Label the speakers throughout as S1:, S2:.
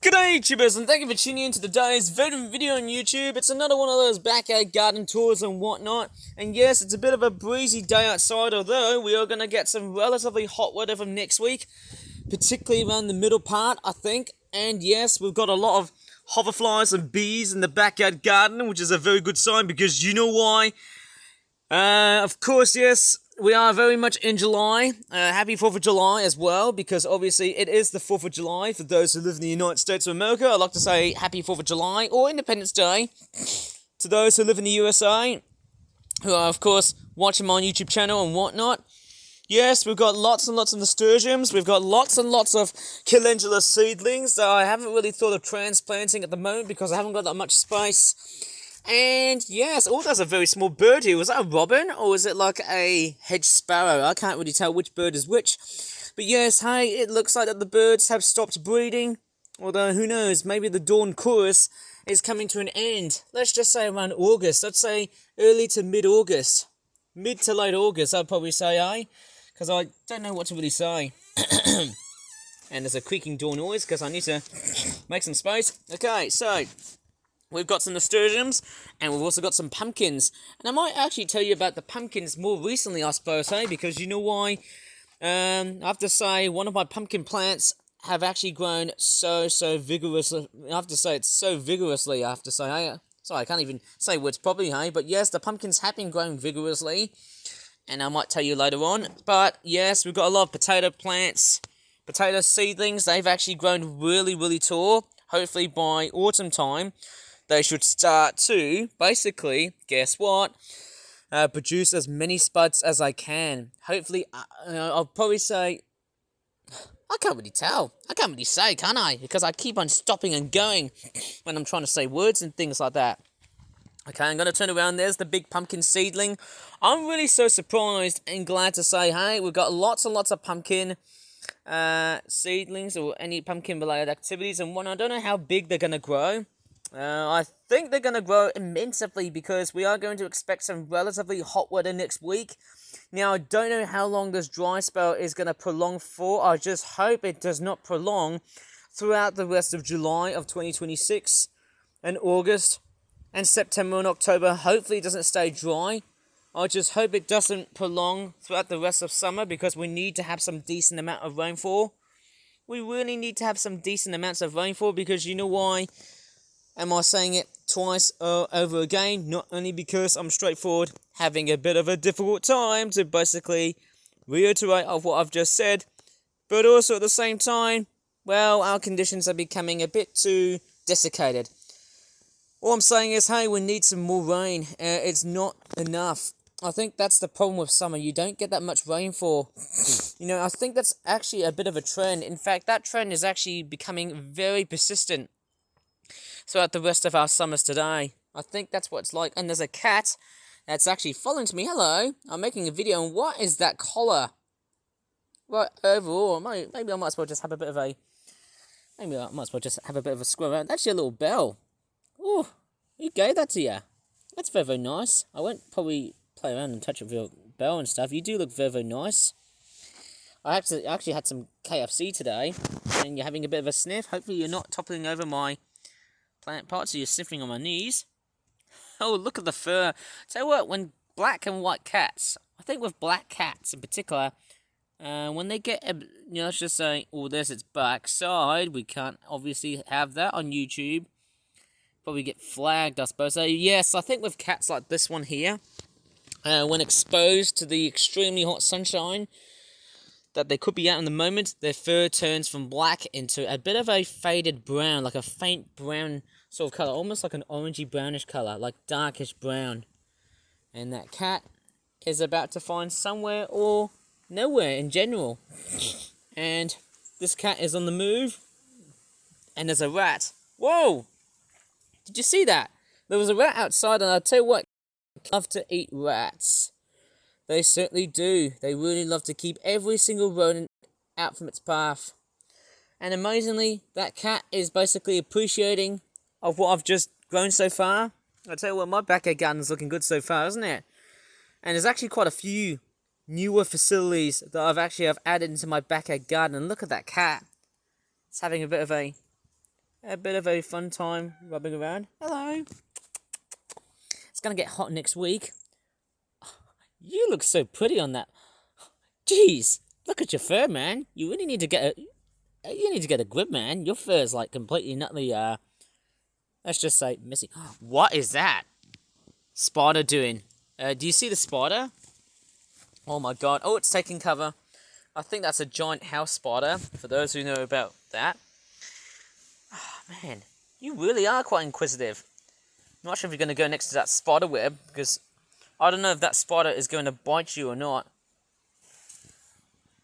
S1: G'day YouTubers, and thank you for tuning in to today's video on YouTube. It's another one of those backyard garden tours and whatnot. And yes, it's a bit of a breezy day outside, although we are going to get some relatively hot weather from next week, particularly around the middle part, I think. And yes, we've got a lot of hoverflies and bees in the backyard garden, which is a very good sign because you know why. Of course, yes, we are very much in July. Happy 4th of July as well, because obviously it is the 4th of July. For those who live in the United States of America, I'd like to say Happy 4th of July or Independence Day. To those who live in the USA, who are, of course, watching my YouTube channel and whatnot. Yes, we've got lots and lots of nasturtiums. We've got lots and lots of calendula seedlings that I haven't really thought of transplanting at the moment because I haven't got that much space. And yes, oh, that's a very small bird here. Was that a robin or is it like a hedge sparrow? I can't really tell which bird is which. But yes, hey, it looks like that the birds have stopped breeding. Although, who knows, maybe the dawn chorus is coming to an end. Let's just say around August. Let's say early to mid-August. Mid to late August, I'd probably say, eh? Because I don't know what to really say. And there's a creaking door noise because I need to make some space. Okay, so we've got some nasturtiums, and we've also got some pumpkins. And I might actually tell you about the pumpkins more recently, I suppose, hey? Because you know why? I have to say, one of my pumpkin plants have actually grown so vigorously. I have to say, it's so vigorously, I have to say, hey? Sorry, I can't even say words properly, hey? But yes, the pumpkins have been growing vigorously, and I might tell you later on. But yes, we've got a lot of potato plants, potato seedlings. They've actually grown really tall. Hopefully by autumn time, they should start to, basically, guess what? Produce as many spuds as I can. Hopefully, I'll probably say, I can't really tell. I can't really say, can I? Because I keep on stopping and going when I'm trying to say words and things like that. Okay, I'm going to turn around. There's the big pumpkin seedling. I'm really so surprised and glad to say, hey, we've got lots and lots of pumpkin seedlings or any pumpkin-related activities. And one, I don't know how big they're going to grow. I think they're going to grow immensely because we are going to expect some relatively hot weather next week. Now, I don't know how long this dry spell is going to prolong for. I just hope it does not prolong throughout the rest of July of 2026 and August and September and October. Hopefully it doesn't stay dry. I just hope it doesn't prolong throughout the rest of summer because we need to have some decent amount of rainfall. We really need to have some decent amounts of rainfall because you know why? Am I saying it twice over again? Not only because I'm straightforward, having a bit of a difficult time to basically reiterate of what I've just said, but also at the same time, well, our conditions are becoming a bit too desiccated. All I'm saying is, hey, we need some more rain. It's not enough. I think that's the problem with summer. You don't get that much rainfall. You know, I think that's actually a bit of a trend. In fact, that trend is actually becoming very persistent throughout the rest of our summers today. I think that's what it's like. And there's a cat that's actually following to me. Hello, I'm making a video, and what is that collar? Right, overall, maybe I might as well just have a bit of a... Maybe I might as well just have a bit of a squirrel around. That's your little bell. Oh, who gave that to you? That's very nice. I won't probably play around and touch with your bell and stuff. You do look very nice. I actually had some KFC today, and you're having a bit of a sniff. Hopefully you're not toppling over my plant parts, so you're sniffing on my knees. Oh, look at the fur. Tell you what, when black and white cats, I think with black cats in particular, when they get, let's just say, oh, there's its backside. We can't obviously have that on YouTube. Probably get flagged, I suppose. So yes, I think with cats like this one here, when exposed to the extremely hot sunshine that they could be out in the moment, their fur turns from black into a bit of a faded brown, like a faint brown sort of colour, almost like an orangey brownish colour, like darkish brown. And that cat is about to find somewhere or nowhere in general. And this cat is on the move, and there's a rat. Whoa! Did you see that? There was a rat outside, and I'll tell you what, they love to eat rats. They certainly do. They really love to keep every single rodent out from its path. And amazingly, that cat is basically appreciating of what I've just grown so far. I'll tell you what, my backyard garden is looking good so far, isn't it? And there's actually quite a few newer facilities that I've added into my backyard garden. And look at that cat. It's having a bit of a A bit of a fun time rubbing around. Hello. It's gonna get hot next week. You look so pretty on that. Jeez, look at your fur, man. You really need to get a grip, man. Your fur is like completely nutty. Let's just say missing. What is that spider doing? Do you see the spider? Oh my god. Oh, it's taking cover. I think that's a giant house spider. For those who know about that. Oh, man, you really are quite inquisitive. I'm not sure if you're going to go next to that spider web, because I don't know if that spider is going to bite you or not.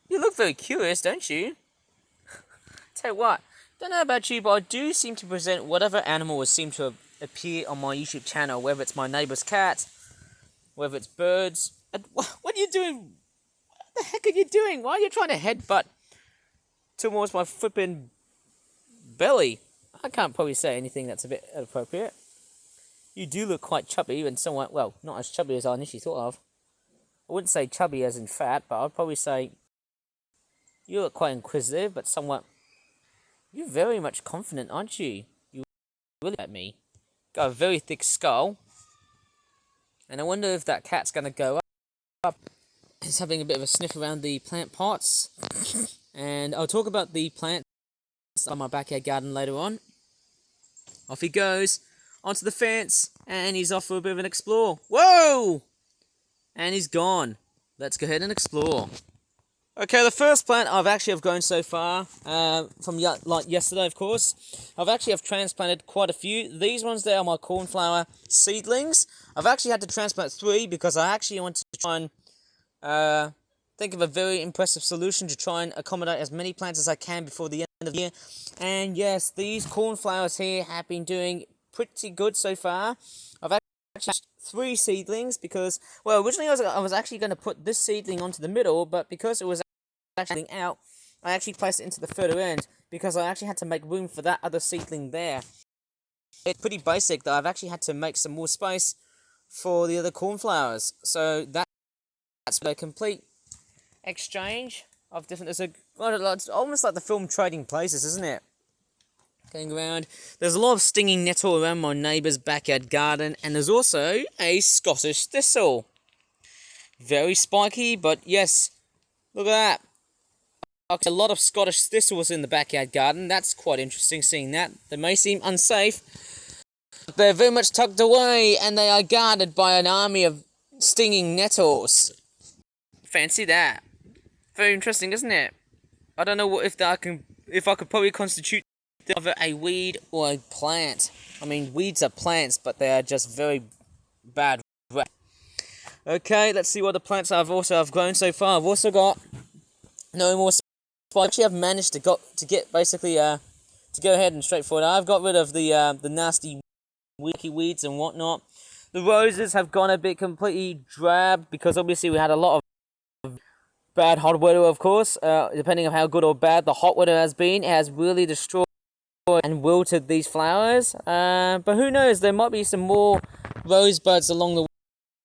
S1: You look very curious, don't you? Tell you what, don't know about you, but I do seem to present whatever animal has seemed to appear on my YouTube channel, whether it's my neighbour's cat, whether it's birds. What are you doing? What the heck are you doing? Why are you trying to headbutt towards my flipping belly? I can't probably say anything that's a bit inappropriate. You do look quite chubby and somewhat, well, not as chubby as I initially thought of. I wouldn't say chubby as in fat, but I'd probably say you look quite inquisitive, but somewhat. You're very much confident, aren't you? You really at me. Got a very thick skull. And I wonder if that cat's going to go up. It's having a bit of a sniff around the plant pots. And I'll talk about the plants on my backyard garden later on. Off he goes, onto the fence, and he's off for a bit of an explore. Whoa! And he's gone. Let's go ahead and explore. Okay, the first plant I've grown so far, from like yesterday, of course. I've transplanted quite a few. These ones there are my cornflower seedlings. I've actually had to transplant 3 because I actually want to try and think of a very impressive solution to try and accommodate as many plants as I can before the end of the year. And yes, these cornflowers here have been doing pretty good so far. I've actually 3 seedlings because, well, originally I was actually going to put this seedling onto the middle, but because it was actually out, I actually placed it into the further end because I actually had to make room for that other seedling there. It's pretty basic that I've actually had to make some more space for the other cornflowers. So that's a complete exchange of different. It's almost like the film Trading Places, isn't it? Going around. There's a lot of stinging nettle around my neighbour's backyard garden, and there's also a Scottish thistle. Very spiky, but yes, look at that. Okay, a lot of Scottish thistles in the backyard garden. That's quite interesting seeing that. They may seem unsafe, but they're very much tucked away, and they are guarded by an army of stinging nettles. Fancy that. Very interesting, isn't it? I don't know if I could probably constitute either a weed or a plant. I mean, weeds are plants, but they are just very bad. Okay, let's see what the plants I've grown so far. I've also got no more. Actually, I've managed to get basically to go ahead and straightforward. I've got rid of the nasty wicky weeds and whatnot. The roses have gone a bit completely drab because obviously we had a lot of bad hot weather, of course. Depending on how good or bad the hot weather has been, it has really destroyed and wilted these flowers. But who knows? There might be some more rosebuds along the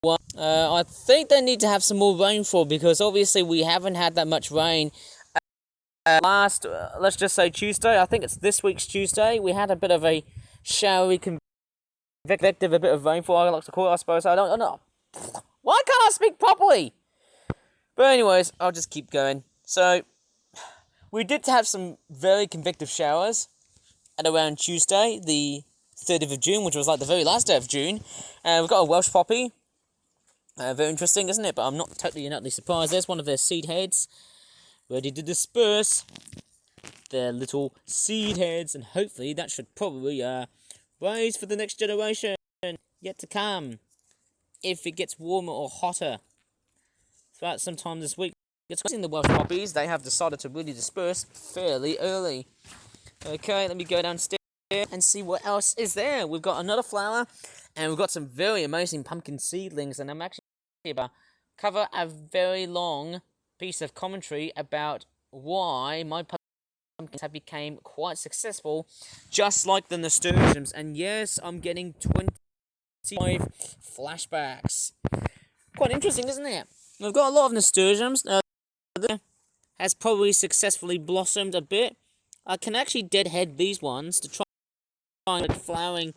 S1: way. I think they need to have some more rainfall because obviously we haven't had that much rain. Last, let's just say Tuesday, I think it's this week's Tuesday, we had a bit of a showery, convective, a bit of rainfall, I like to call it, I suppose. I don't know. Why can't I speak properly? But anyways, I'll just keep going. So, we did have some very convective showers at around Tuesday, the 30th of June, which was like the very last day of June. We've got a Welsh poppy. Very interesting, isn't it? But I'm not totally surprised. There's one of their seed heads, ready to disperse their little seed heads, and hopefully that should probably raise for the next generation yet to come, if it gets warmer or hotter throughout sometime this week. It's in the Welsh poppies, they have decided to really disperse fairly early. Okay, let me go downstairs and see what else is there. We've got another flower, and we've got some very amazing pumpkin seedlings, and I'm actually about to cover a very long piece of commentary about why my pumpkins have become quite successful, just like the nasturtiums. And yes, I'm getting 25 flashbacks. Quite interesting, isn't it? We've got a lot of nasturtiums. Has probably successfully blossomed a bit. I can actually deadhead these ones to try flowering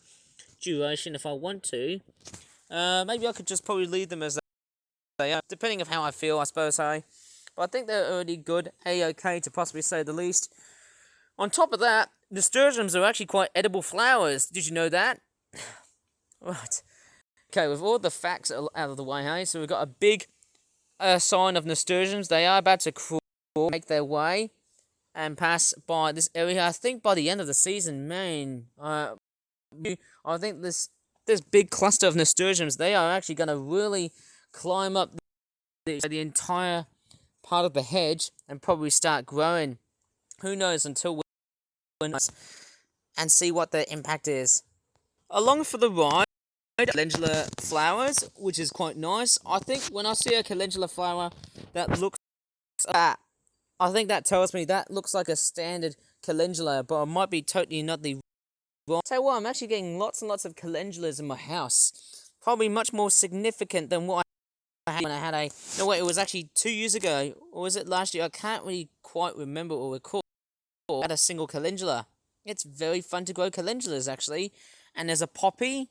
S1: duration if I want to. Maybe I could just probably leave them as they are, depending on how I feel, I suppose, hey. But I think they're already good, A-okay to possibly say the least. On top of that, nasturtiums are actually quite edible flowers. Did you know that? Right. Okay, with all the facts out of the way, hey, so we've got a big sign of nasturtiums. They are about to crawl, make their way, and pass by this area. I think by the end of the season, man, I think this big cluster of nasturtiums, they are actually going to really climb up the entire part of the hedge and probably start growing. Who knows until we're and see what the impact is. Along for the ride, calendula flowers, which is quite nice. I think when I see a calendula flower that looks like, I think that tells me that looks like a standard calendula, but I might be totally not the wrong. Tell you what, I'm actually getting lots and lots of calendulas in my house. Probably much more significant than what I had when I had a... No, wait, it was actually 2 years ago, or was it last year? I can't really quite remember or recall. I had a single calendula. It's very fun to grow calendulas, actually. And there's a poppy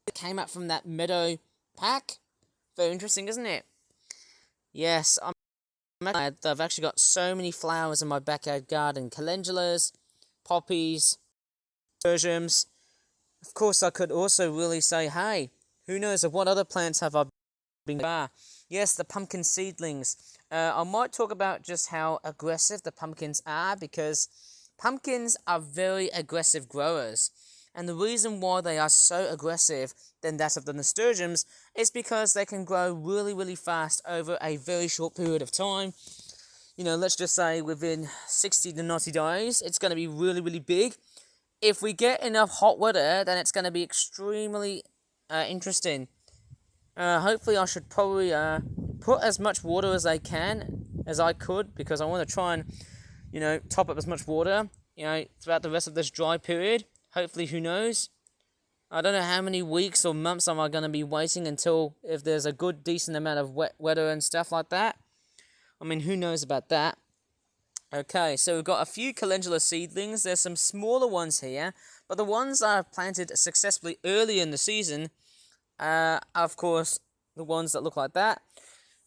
S1: that came up from that meadow pack. Very interesting, isn't it? Yes, I've actually got so many flowers in my backyard garden. Calendulas, poppies, nasturtiums. Of course, I could also really say, hey, who knows of what other plants have I been... Yes, the pumpkin seedlings. I might talk about just how aggressive the pumpkins are, because pumpkins are very aggressive growers. And the reason why they are so aggressive than that of the nasturtiums is because they can grow really, really fast over a very short period of time. You know, let's just say within 60 to 90 days, it's going to be really, really big. If we get enough hot weather, then it's going to be extremely interesting. Hopefully I should probably put as much water as I can, as I could, because I want to try and, you know, top up as much water, you know, throughout the rest of this dry period. Hopefully, who knows? I don't know how many weeks or months am I going to be waiting until if there's a good, decent amount of weather and stuff like that. I mean, who knows about that? Okay, so we've got a few calendula seedlings. There's some smaller ones here, but the ones I planted successfully early in the season are, of course, the ones that look like that.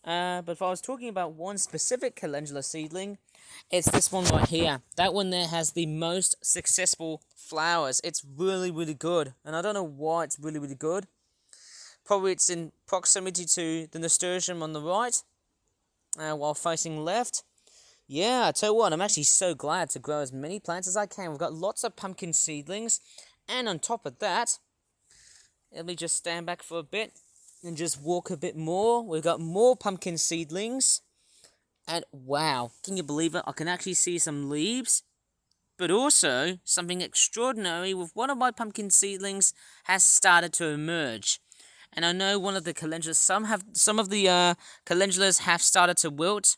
S1: But if I was talking about one specific calendula seedling, it's this one right here. That one there has the most successful flowers. It's really, really good. And I don't know why it's really, really good. Probably it's in proximity to the nasturtium on the right, while facing left. Yeah, I tell you what, I'm actually so glad to grow as many plants as I can. We've got lots of pumpkin seedlings. And on top of that, let me just stand back for a bit and just walk a bit more. We've got more pumpkin seedlings. And wow, can you believe it? I can actually see some leaves. But also, something extraordinary with one of my pumpkin seedlings has started to emerge. And I know one of the calendulas, some of the calendulas have started to wilt.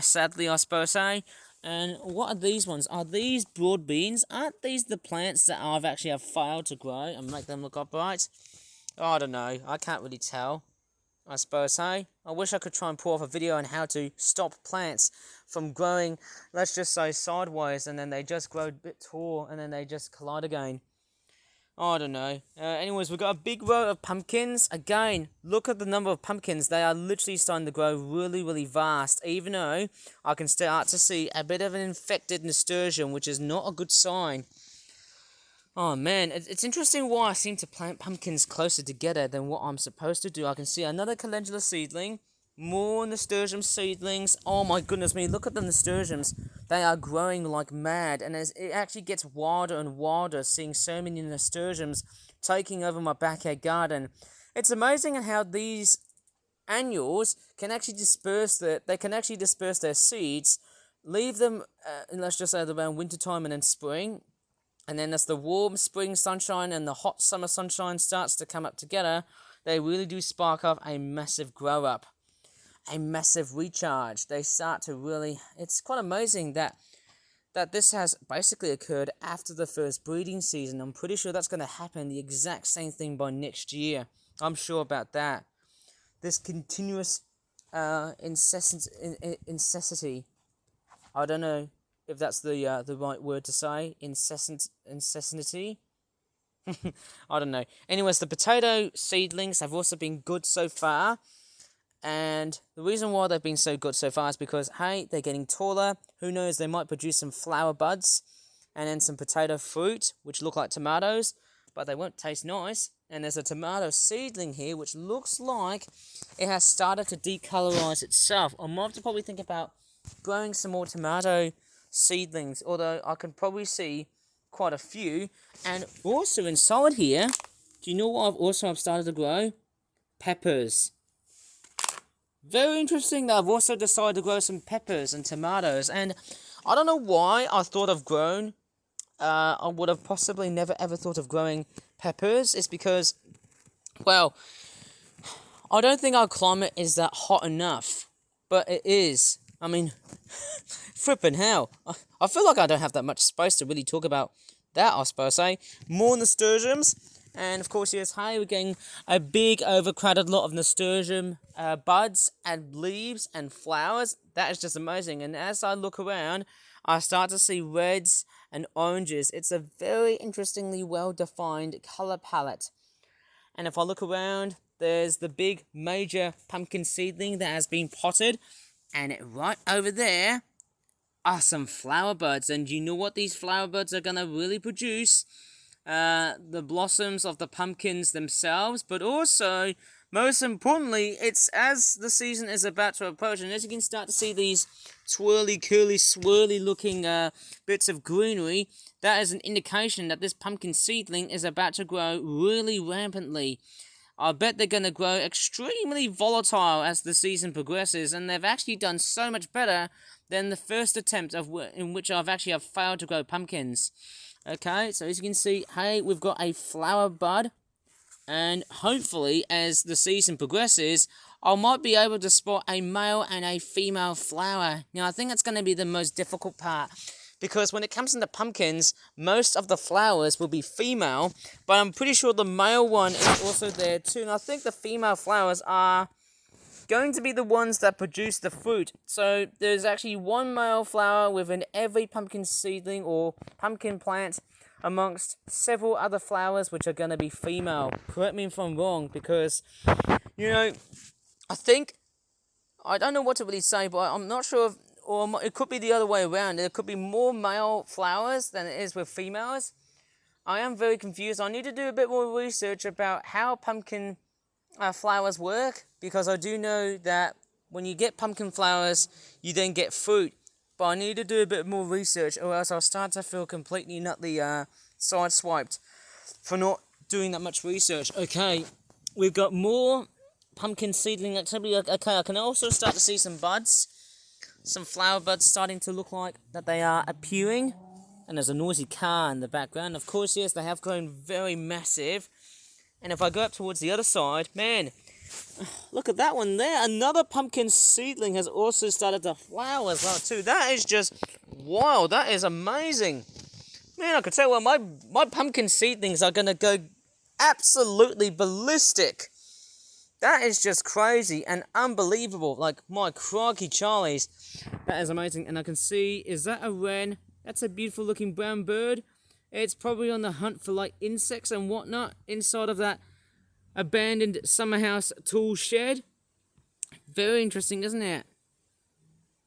S1: Sadly, I suppose, And what are these ones? Are these broad beans? Aren't these the plants that I've actually failed to grow and make them look upright? Oh, I don't know. I can't really tell. I suppose, hey? I wish I could try and pull off a video on how to stop plants from growing, let's just say, sideways, and then they just grow a bit tall, and then they just collide again. Oh, I don't know. Anyways, we've got a big row of pumpkins. Again, look at the number of pumpkins. They are literally starting to grow really, really vast, even though I can start to see a bit of an infected nasturtium, which is not a good sign. Oh man, it's interesting why I seem to plant pumpkins closer together than what I'm supposed to do. I can see another calendula seedling, more nasturtium seedlings. Oh my goodness me, look at the nasturtiums. They are growing like mad, and as it actually gets wilder and wilder, seeing so many nasturtiums taking over my backyard garden. It's amazing how these annuals can actually disperse their seeds, leave them, let's just say around winter time and then spring. And then as the warm spring sunshine and the hot summer sunshine starts to come up together, they really do spark off a massive grow up, a massive recharge. They start to really... It's quite amazing that this has basically occurred after the first breeding season. I'm pretty sure that's going to happen the exact same thing by next year. I'm sure about that. This continuous incessity. I don't know if that's the right word to say, incessantly. I don't know. Anyways, the potato seedlings have also been good so far. And the reason why they've been so good so far is because, hey, they're getting taller. Who knows, they might produce some flower buds and then some potato fruit, which look like tomatoes, but they won't taste nice. And there's a tomato seedling here, which looks like it has started to decolorize itself. I might have to probably think about growing some more tomato seedlings, although I can probably see quite a few. And also inside here, do you know what I've started to grow? Peppers. Very interesting that I've also decided to grow some peppers and tomatoes, and I don't know why I thought of growing. I would have possibly never ever thought of growing peppers. It's because, well, I don't think our climate is that hot enough, but it is. I mean, flipping hell. I feel like I don't have that much space to really talk about that, I suppose, eh? More nasturtiums. And of course, yes, hey, we're getting a big overcrowded lot of nasturtium buds and leaves and flowers. That is just amazing. And as I look around, I start to see reds and oranges. It's a very interestingly well-defined color palette. And if I look around, there's the big major pumpkin seedling that has been potted. And right over there are some flower buds. And you know what these flower buds are going to really produce? The blossoms of the pumpkins themselves, but also, most importantly, it's as the season is about to approach, and as you can start to see these twirly, curly, swirly looking bits of greenery, that is an indication that this pumpkin seedling is about to grow really rampantly. I bet they're going to grow extremely volatile as the season progresses, and they've actually done so much better than the first attempt in which I've failed to grow pumpkins. Okay, so as you can see, hey, we've got a flower bud, and hopefully, as the season progresses, I might be able to spot a male and a female flower. Now, I think that's going to be the most difficult part, because when it comes into pumpkins, most of the flowers will be female, but I'm pretty sure the male one is also there too, and I think the female flowers are going to be the ones that produce the fruit. So there's actually one male flower within every pumpkin seedling or pumpkin plant amongst several other flowers which are going to be female. Correct me if I'm wrong, because, you know, I don't know what to really say, but I'm not sure or it could be the other way around. There could be more male flowers than it is with females. I am very confused. I need to do a bit more research about how pumpkin flowers work, because I do know that when you get pumpkin flowers, you then get fruit. But I need to do a bit more research, or else I'll start to feel completely nutly sideswiped for not doing that much research. Okay, we've got more pumpkin seedling activity. Okay, I can also start to see some buds, some flower buds starting to look like that they are appearing. And there's a noisy car in the background. Of course, yes, they have grown very massive. And if I go up towards the other side, man, look at that one there. Another pumpkin seedling has also started to flower as well too. That is just wild. That is amazing. Man, I could tell, well, my pumpkin seedlings are going to go absolutely ballistic. That is just crazy and unbelievable. Like, my crikey Charlies. That is amazing. And I can see, is that a wren? That's a beautiful looking brown bird. It's probably on the hunt for like insects and whatnot inside of that abandoned summer house tool shed. Very interesting, isn't it?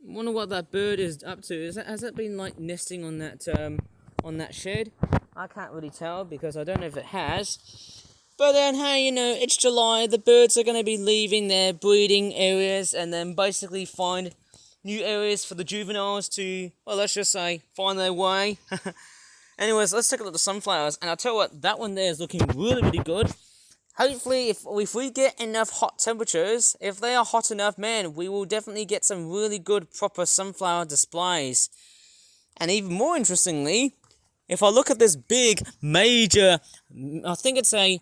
S1: I wonder what that bird is up to. Has it been like nesting on that shed? I can't really tell because I don't know if it has. But then, hey, you know, it's July. The birds are going to be leaving their breeding areas and then basically find new areas for the juveniles to, well, let's just say, find their way. Anyways, let's take a look at the sunflowers. And I'll tell you what, that one there is looking really, really good. Hopefully, if we get enough hot temperatures, if they are hot enough, man, we will definitely get some really good, proper sunflower displays. And even more interestingly, if I look at this big, major, I think it's a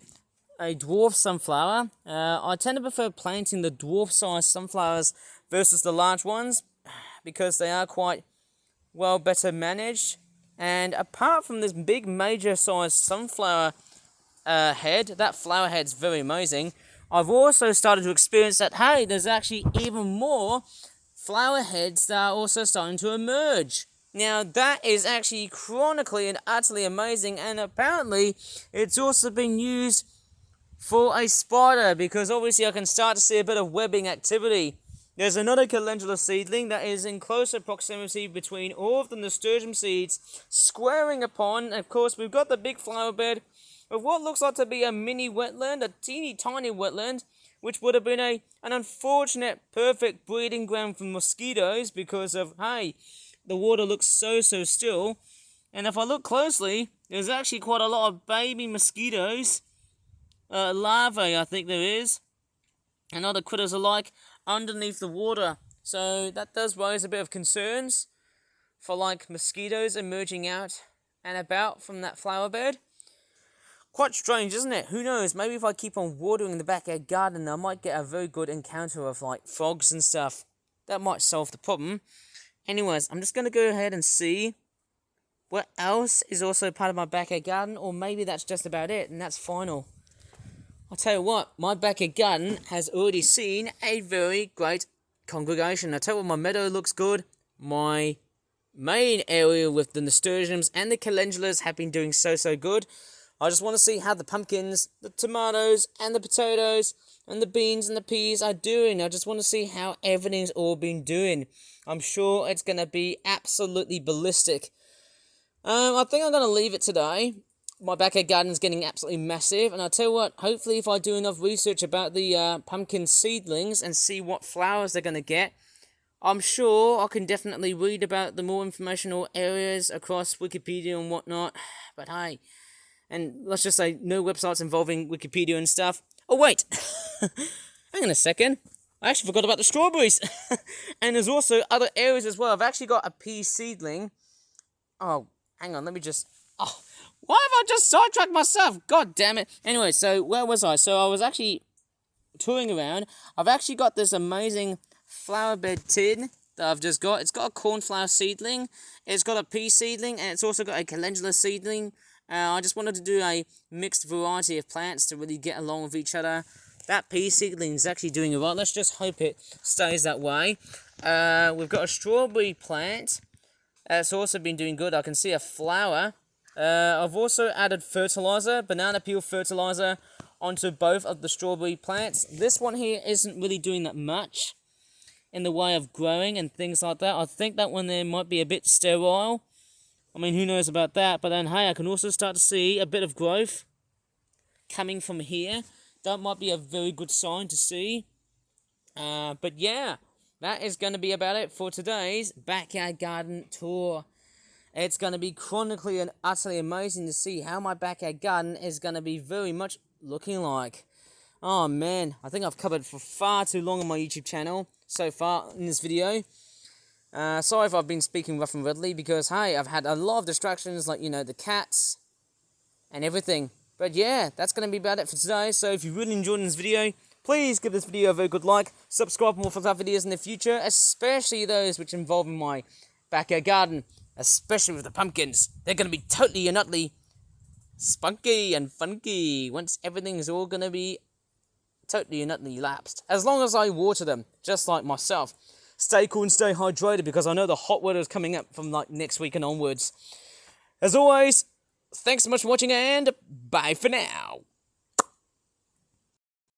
S1: dwarf sunflower. I tend to prefer planting the dwarf-sized sunflowers versus the large ones, because they are quite well better managed. And apart from this big major sized sunflower head, that flower head's very amazing, I've also started to experience that, hey, there's actually even more flower heads that are also starting to emerge. Now, that is actually chronically and utterly amazing, and apparently it's also been used for a spider, because obviously I can start to see a bit of webbing activity. There's another calendula seedling that is in closer proximity between all of the nasturtium seeds, squaring upon. Of course, we've got the big flower bed of what looks like to be a mini wetland, a teeny tiny wetland, which would have been an unfortunate perfect breeding ground for mosquitoes because of, hey, the water looks so still. And if I look closely, there's actually quite a lot of baby mosquitoes, larvae I think there is, and other critters alike underneath the water. So that does raise a bit of concerns for like mosquitoes emerging out and about from that flower bed. Quite strange, isn't it? Who knows? Maybe if I keep on watering the backyard garden, I might get a very good encounter of like frogs and stuff. That might solve the problem. Anyways, I'm just going to go ahead and see what else is also part of my backyard garden, or maybe that's just about it, and that's final. I'll tell you what, my backyard garden has already seen a very great congregation. I tell you what, my meadow looks good. My main area with the nasturtiums and the calendulas have been doing so good. I just want to see how the pumpkins, the tomatoes, and the potatoes, and the beans and the peas are doing. I just want to see how everything's all been doing. I'm sure it's going to be absolutely ballistic. I think I'm going to leave it today. My backyard garden is getting absolutely massive, and I'll tell you what, hopefully if I do enough research about the pumpkin seedlings and see what flowers they're going to get, I'm sure I can definitely read about the more informational areas across Wikipedia and whatnot. But hey, and let's just say no websites involving Wikipedia and stuff. Oh wait, hang on a second, I actually forgot about the strawberries. And there's also other areas as well. I've actually got a pea seedling. Oh, hang on, let me just... Oh, why have I just sidetracked myself? God damn it. Anyway, so where was I? So I was actually touring around. I've actually got this amazing flower bed tin that I've just got. It's got a cornflower seedling, it's got a pea seedling, and it's also got a calendula seedling. I just wanted to do a mixed variety of plants to really get along with each other. That pea seedling is actually doing alright. Let's just hope it stays that way. We've got a strawberry plant. It's also been doing good. I can see a flower. I've also added fertilizer, banana peel fertilizer, onto both of the strawberry plants. This one here isn't really doing that much in the way of growing and things like that. I think that one there might be a bit sterile. I mean, who knows about that? But then, hey, I can also start to see a bit of growth coming from here. That might be a very good sign to see. But yeah, that is going to be about it for today's backyard garden tour. It's going to be chronically and utterly amazing to see how my backyard garden is going to be very much looking like. Oh man, I think I've covered for far too long on my YouTube channel so far in this video. Sorry if I've been speaking rough and readily, because hey, I've had a lot of distractions, like, you know, the cats and everything. But yeah, that's going to be about it for today. So if you really enjoyed this video, please give this video a very good like, subscribe for more fun videos in the future, especially those which involve my backyard garden, especially with the pumpkins. They're going to be totally and utterly spunky and funky once everything is all going to be totally and utterly lapsed. As long as I water them, just like myself. Stay cool and stay hydrated, because I know the hot weather is coming up from like next week and onwards. As always, thanks so much for watching, and bye for now.